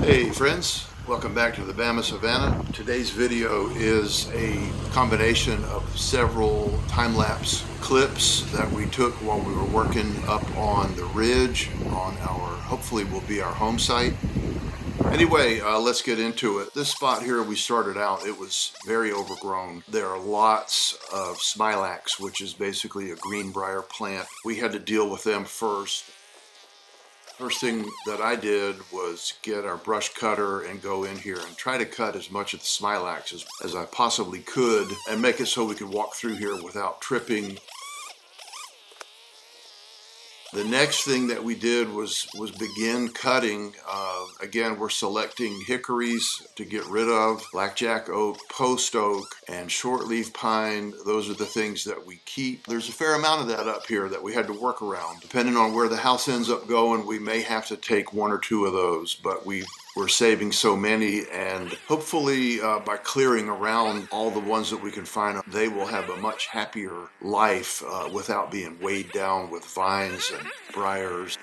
Hey friends, welcome back to the Bama Savanna. Today's video is a combination of several time-lapse clips that we took while we were working up on the ridge on our, hopefully will be our home site. Anyway, let's get into it. This spot here we started out, it was very overgrown. There are lots of smilax, which is basically a greenbrier plant. We had to deal with them first. First thing that I did was get our brush cutter and go in here and try to cut as much of the smilax as I possibly could and make it so we could walk through here without tripping. The next thing that we did was begin cutting. Again, we're selecting hickories to get rid of, blackjack oak, post oak, and shortleaf pine. Those are the things that we keep. There's a fair amount of that up here that we had to work around. Depending on where the house ends up going, we may have to take one or two of those, but we're saving so many, and hopefully by clearing around all the ones that we can find, they will have a much happier life without being weighed down with vines and briars.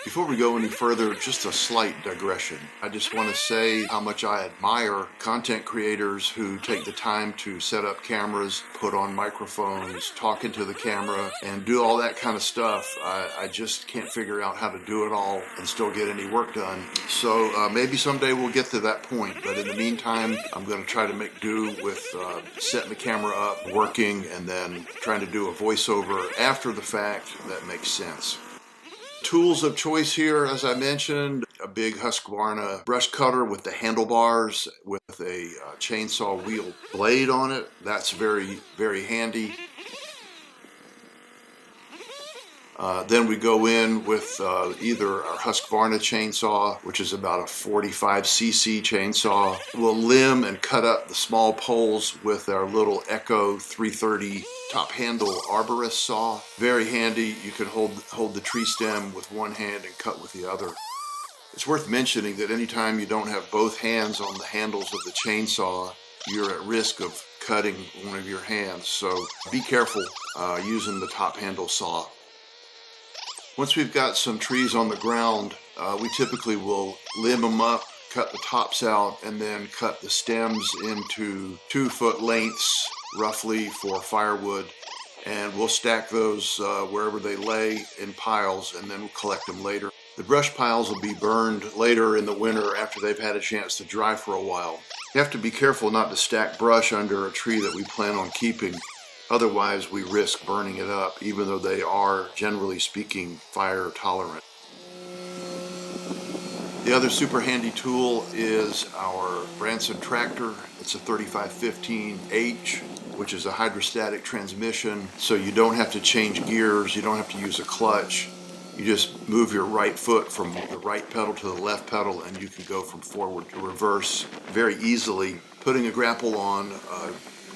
Before we go any further, just a slight digression. I just want to say how much I admire content creators who take the time to set up cameras, put on microphones, talk into the camera, and do all that kind of stuff. I just can't figure out how to do it all and still get any work done. So maybe someday we'll get to that point, but in the meantime, I'm going to try to make do with setting the camera up, working, and then trying to do a voiceover after the fact that makes sense. Tools of choice here, as I mentioned, a big Husqvarna brush cutter with the handlebars with a chainsaw wheel blade on it. That's very, very handy. Then we go in with either our Husqvarna chainsaw, which is about a 45cc chainsaw. We'll limb and cut up the small poles with our little Echo 330 top handle arborist saw. Very handy. You can hold the tree stem with one hand and cut with the other. It's worth mentioning that anytime you don't have both hands on the handles of the chainsaw, you're at risk of cutting one of your hands. So be careful using the top handle saw. Once we've got some trees on the ground, we typically will limb them up, cut the tops out, and then cut the stems into 2-foot lengths roughly for firewood. And we'll stack those wherever they lay in piles, and then we'll collect them later. The brush piles will be burned later in the winter after they've had a chance to dry for a while. You have to be careful not to stack brush under a tree that we plan on keeping. Otherwise, we risk burning it up, even though they are, generally speaking, fire tolerant. The other super handy tool is our Branson tractor. It's a 3515H, which is a hydrostatic transmission, so you don't have to change gears, you don't have to use a clutch. You just move your right foot from the right pedal to the left pedal, and you can go from forward to reverse very easily. Putting a grapple on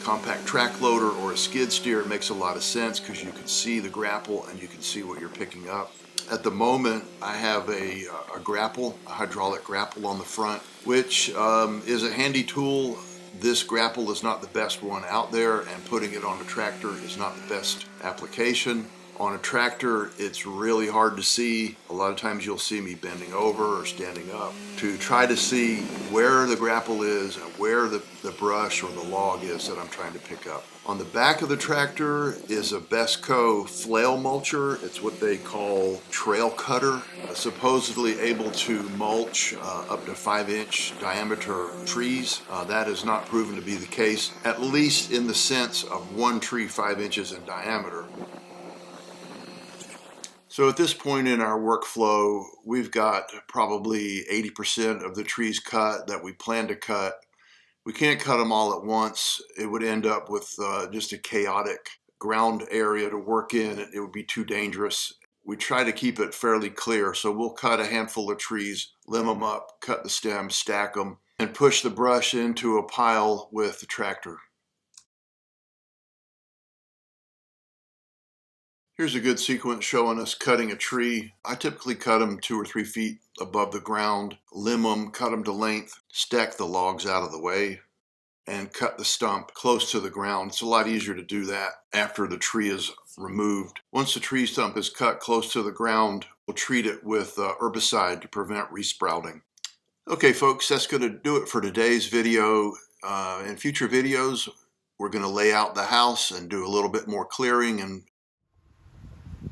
compact track loader or a skid steer makes a lot of sense because you can see the grapple and you can see what you're picking up. At the moment, I have a grapple, a hydraulic grapple on the front, which is a handy tool. This grapple is not the best one out there, and putting it on a tractor is not the best application. On a tractor, it's really hard to see. A lot of times you'll see me bending over or standing up to try to see where the grapple is and where the brush or the log is that I'm trying to pick up. On the back of the tractor is a Besco flail mulcher. It's what they call trail cutter, supposedly able to mulch up to 5-inch diameter trees. That has not proven to be the case, at least in the sense of one tree 5 inches in diameter. So at this point in our workflow, we've got probably 80% of the trees cut that we plan to cut. We can't cut them all at once. It would end up with just a chaotic ground area to work in. It would be too dangerous. We try to keep it fairly clear, so we'll cut a handful of trees, limb them up, cut the stems, stack them, and push the brush into a pile with the tractor. Here's a good sequence showing us cutting a tree. I typically cut them 2 or 3 feet above the ground, limb them, cut them to length, stack the logs out of the way, and cut the stump close to the ground. It's a lot easier to do that after the tree is removed. Once the tree stump is cut close to the ground, We'll treat it with herbicide to prevent resprouting. Okay, folks, that's going to do it for today's video. In future videos, we're going to lay out the house and do a little bit more clearing. And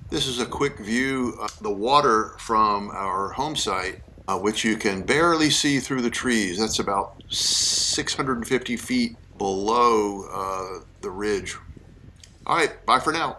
this is a quick view of the water from our home site, which you can barely see through the trees. That's about 650 feet below the ridge. All right, bye for now.